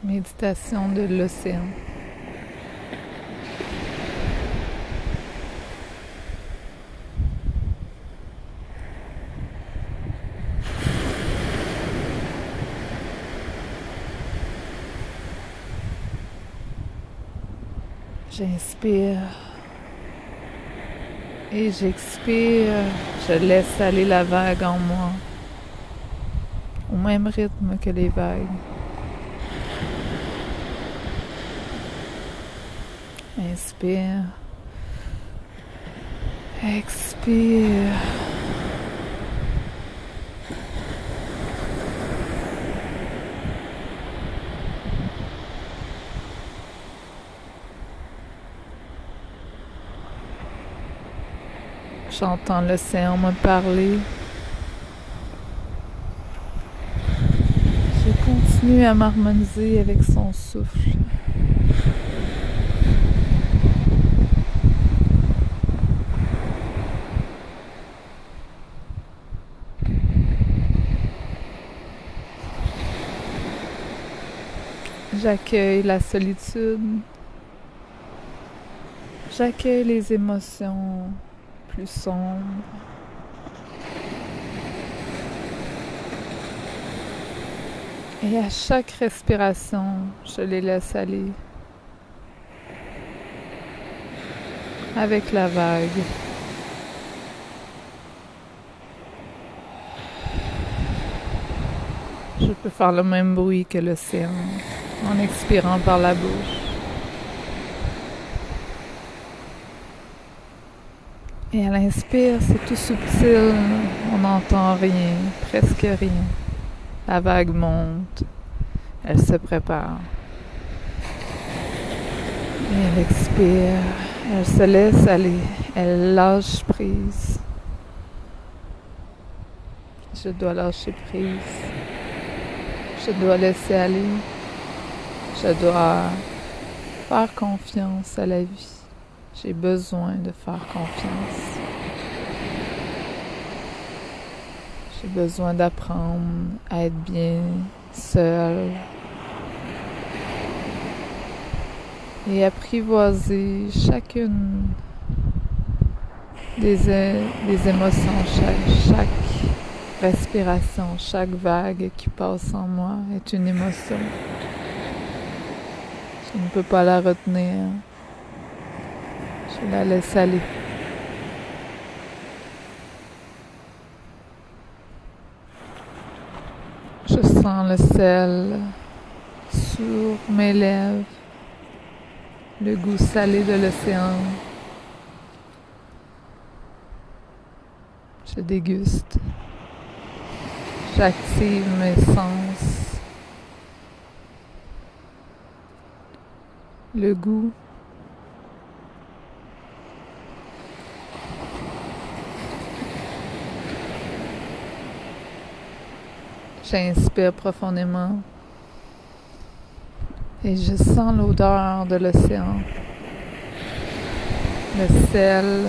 Méditation de l'océan. J'inspire et j'expire. Je laisse aller la vague en moi, au même rythme que les vagues. Inspire. Expire. J'entends l'océan me parler. Je continue à m'harmoniser avec son souffle. J'accueille la solitude. J'accueille les émotions plus sombres. Et à chaque respiration, je les laisse aller avec la vague. Je peux faire le même bruit que l'océan en expirant par la bouche. Et à l'inspire, c'est tout subtil, on n'entend rien, presque rien. La vague monte, elle se prépare. Et elle expire, elle se laisse aller, elle lâche prise. Je dois lâcher prise. Je dois laisser aller. Je dois faire confiance à la vie. J'ai besoin de faire confiance. J'ai besoin d'apprendre à être bien seule et apprivoiser chacune des émotions, chaque respiration, chaque vague qui passe en moi est une émotion. Je ne peux pas la retenir. Je la laisse aller. Je sens le sel sur mes lèvres, le goût salé de l'océan. Je déguste. J'active mes sens. Le goût. J'inspire profondément et je sens l'odeur de l'océan, le sel,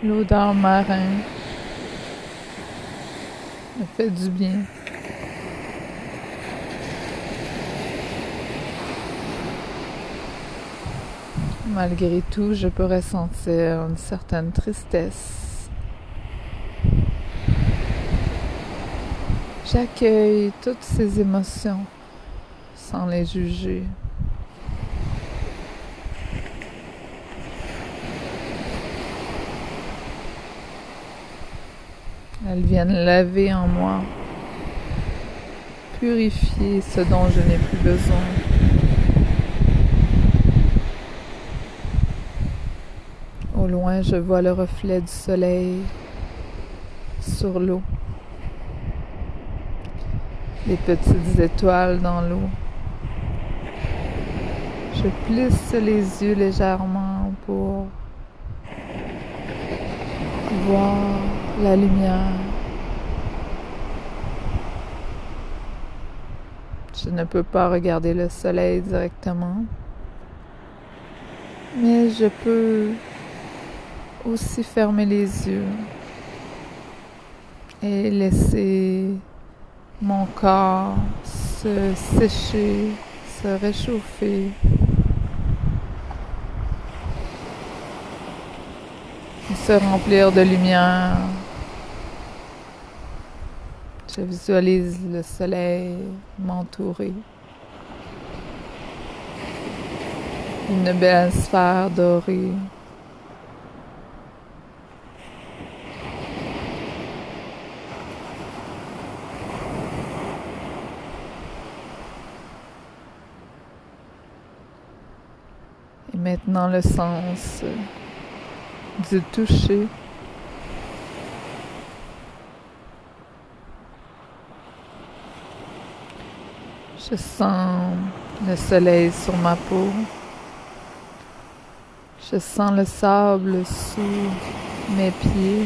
l'odeur marin me fait du bien. Malgré tout, je peux ressentir une certaine tristesse. J'accueille toutes ces émotions sans les juger. Elles viennent laver en moi, purifier ce dont je n'ai plus besoin. Au loin, je vois le reflet du soleil sur l'eau. Les petites étoiles dans l'eau. Je plisse les yeux légèrement pour voir la lumière. Je ne peux pas regarder le soleil directement, mais je peux aussi fermer les yeux et laisser mon corps se sécher, se réchauffer. Et se remplir de lumière. Je visualise le soleil m'entourer. Une belle sphère dorée. Et maintenant le sens du toucher. Je sens le soleil sur ma peau. Je sens le sable sous mes pieds.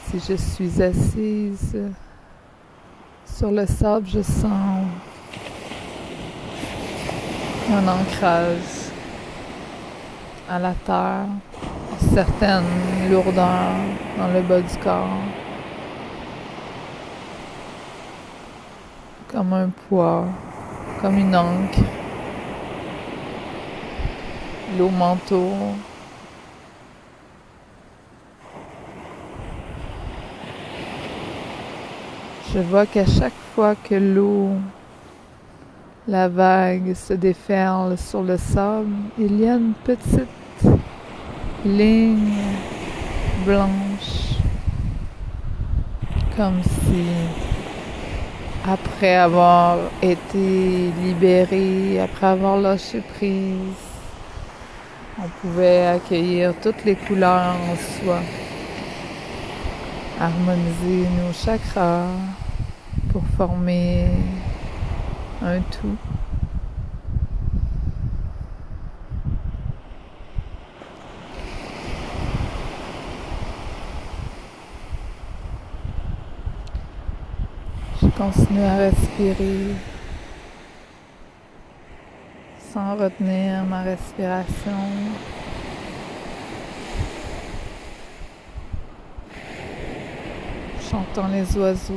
Si je suis assise sur le sable, je sens un ancrage à la terre, une certaine lourdeur dans le bas du corps, comme un poids, comme une encre. L'eau m'entoure. Je vois qu'à chaque fois que l'eau, la vague se déferle sur le sable, il y a une petite ligne blanche, comme si après avoir été libéré, après avoir lâché prise, on pouvait accueillir toutes les couleurs en soi, harmoniser nos chakras pour former un tout. Je continue à respirer sans retenir ma respiration. J'entends les oiseaux.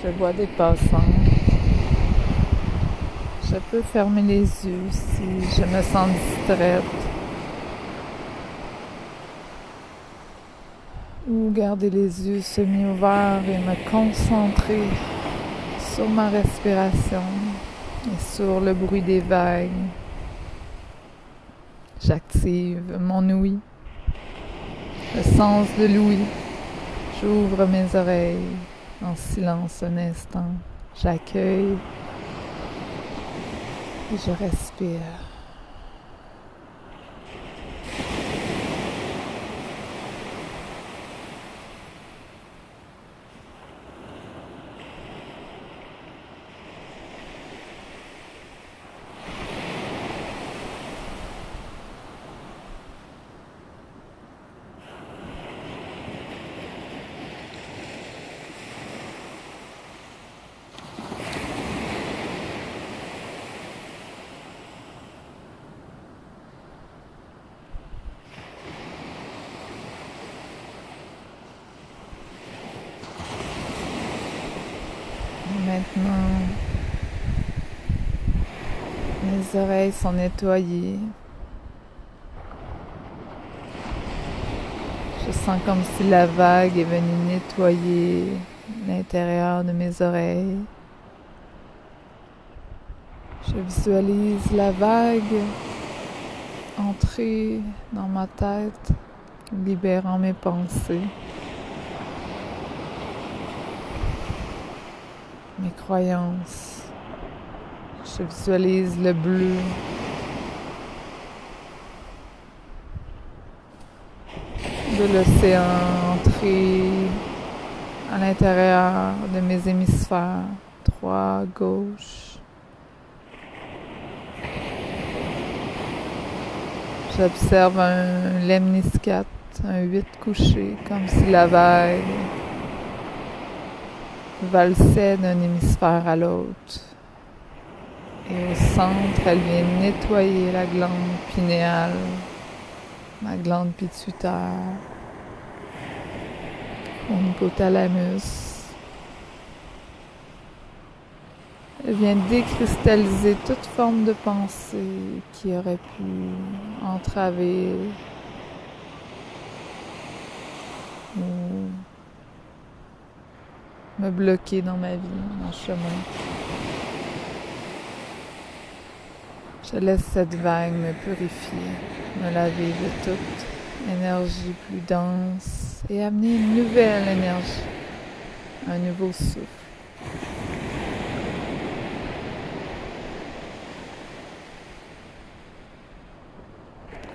Je vois des passants. Je peux fermer les yeux si je me sens distraite. Ou garder les yeux semi-ouverts et me concentrer sur ma respiration et sur le bruit des vagues. J'active mon ouïe, le sens de l'ouïe. J'ouvre mes oreilles en silence un instant. J'accueille et je respire. Maintenant, mes oreilles sont nettoyées. Je sens comme si la vague est venue nettoyer l'intérieur de mes oreilles. Je visualise la vague entrer dans ma tête, libérant mes pensées, mes croyances. Je visualise le bleu de l'océan entrer à l'intérieur de mes hémisphères, droit, gauche. J'observe un lemniscate, un 8 couché, comme si la vague valsait d'un hémisphère à l'autre. Et au centre, elle vient nettoyer la glande pinéale, ma glande pituitaire, mon hypothalamus. Elle vient décristalliser toute forme de pensée qui aurait pu entraver ou me bloquer dans ma vie, mon chemin. Je laisse cette vague me purifier, me laver de toute énergie plus dense et amener une nouvelle énergie, un nouveau souffle.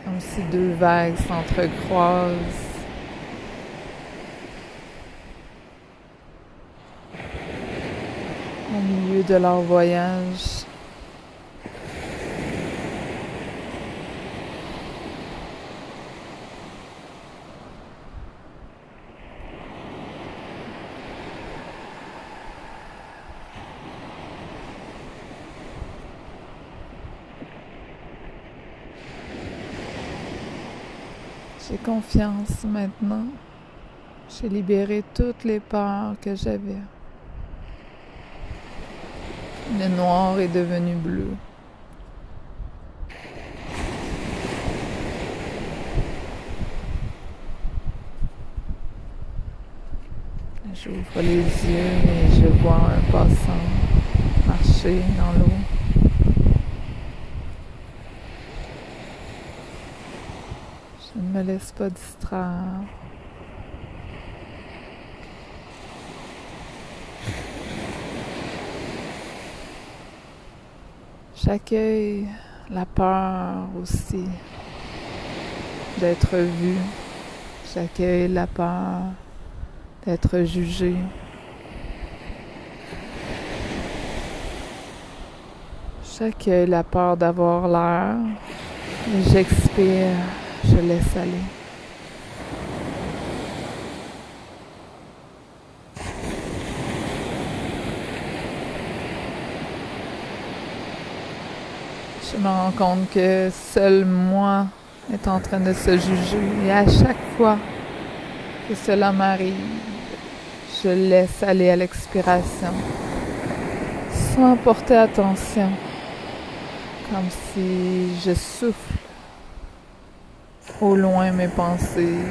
Comme si deux vagues s'entrecroisent. Au milieu de leur voyage. J'ai confiance maintenant. J'ai libéré toutes les peurs que j'avais. Le noir est devenu bleu. J'ouvre les yeux et je vois un passant marcher dans l'eau. Je ne me laisse pas distraire. J'accueille la peur aussi d'être vu. J'accueille la peur d'être jugé. J'accueille la peur d'avoir l'air et j'expire, je laisse aller. Je me rends compte que seul moi est en train de se juger et à chaque fois que cela m'arrive, je laisse aller à l'expiration sans porter attention, comme si je souffle au loin mes pensées.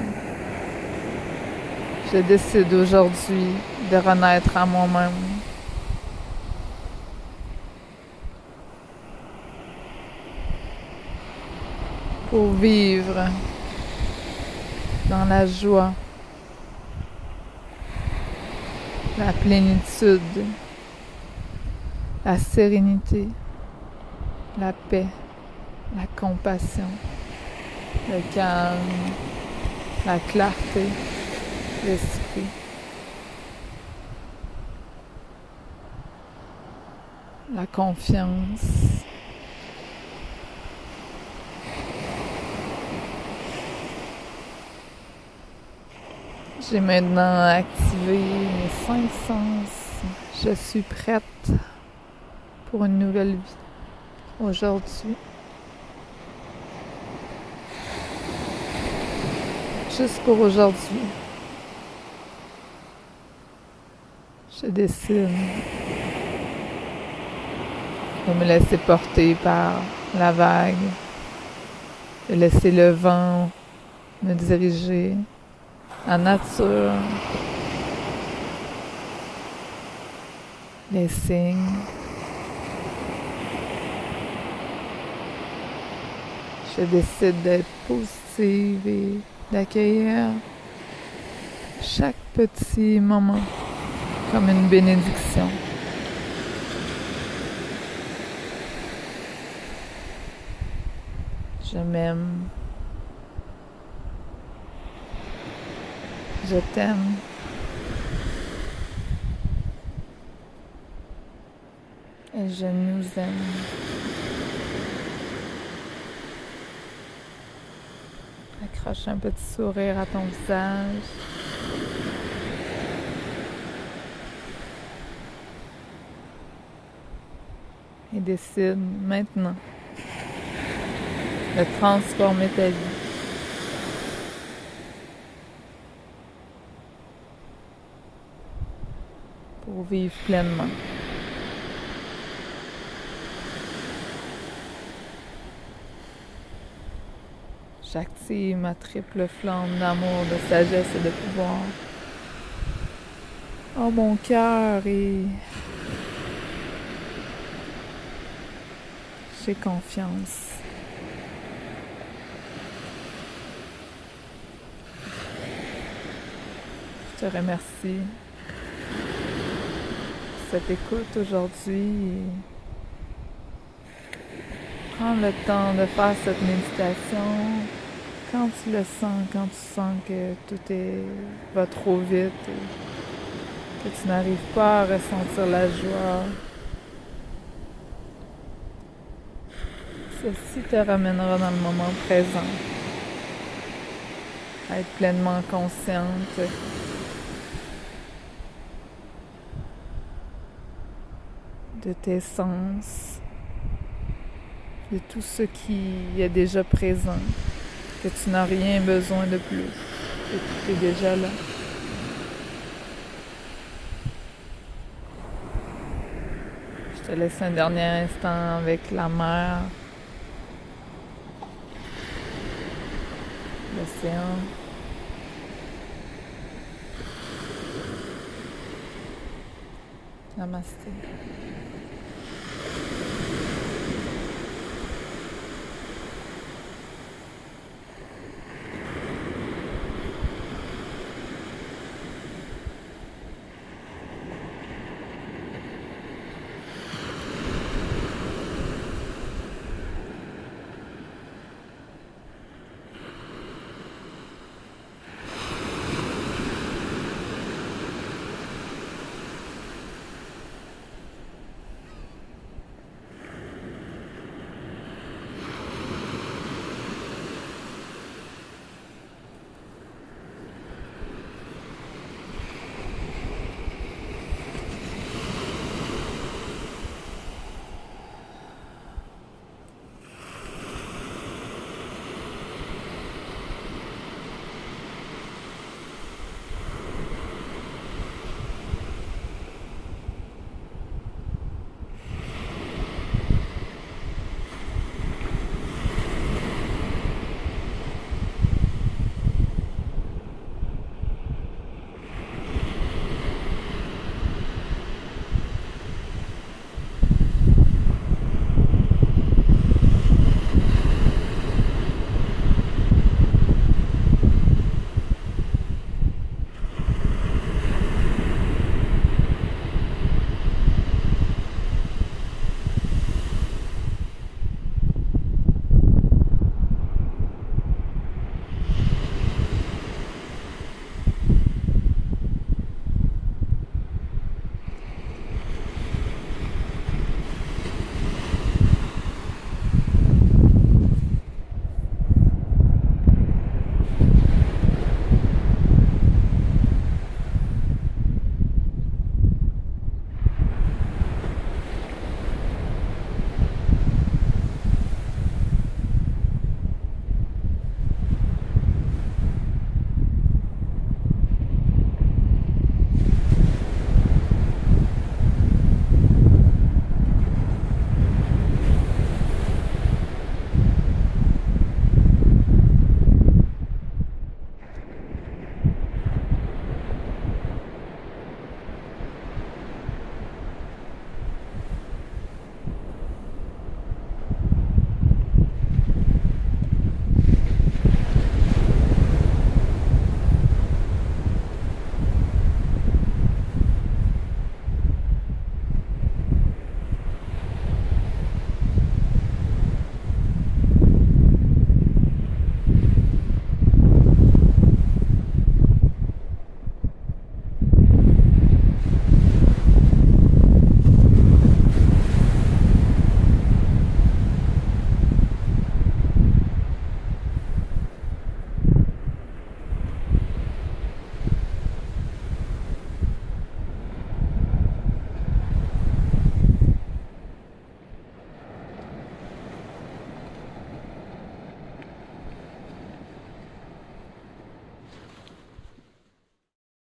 Je décide aujourd'hui de renaître à moi-même. Pour vivre dans la joie, la plénitude, la sérénité, la paix, la compassion, le calme, la clarté, l'esprit. La confiance. J'ai maintenant activé mes 5 sens. Je suis prête pour une nouvelle vie aujourd'hui. Juste pour aujourd'hui. Je décide de me laisser porter par la vague, de laisser le vent me diriger, la nature, les signes. Je décide d'être positive et d'accueillir chaque petit moment comme une bénédiction. Je m'aime. Je t'aime. Et je nous aime. Accroche un petit sourire à ton visage. Et décide maintenant de transformer ta vie. pour vivre pleinement. J'active ma triple flamme d'amour, de sagesse et de pouvoir. Oh, mon cœur et j'ai confiance. Je te remercie pour cette écoute aujourd'hui. Prends le temps de faire cette méditation quand tu le sens, quand tu sens que va trop vite et que tu n'arrives pas à ressentir la joie. Ceci te ramènera dans le moment présent, à être pleinement consciente de tes sens, de tout ce qui est déjà présent, que tu n'as rien besoin de plus, que tout est déjà là. Je te laisse un dernier instant avec la mer, l'océan. Namasté.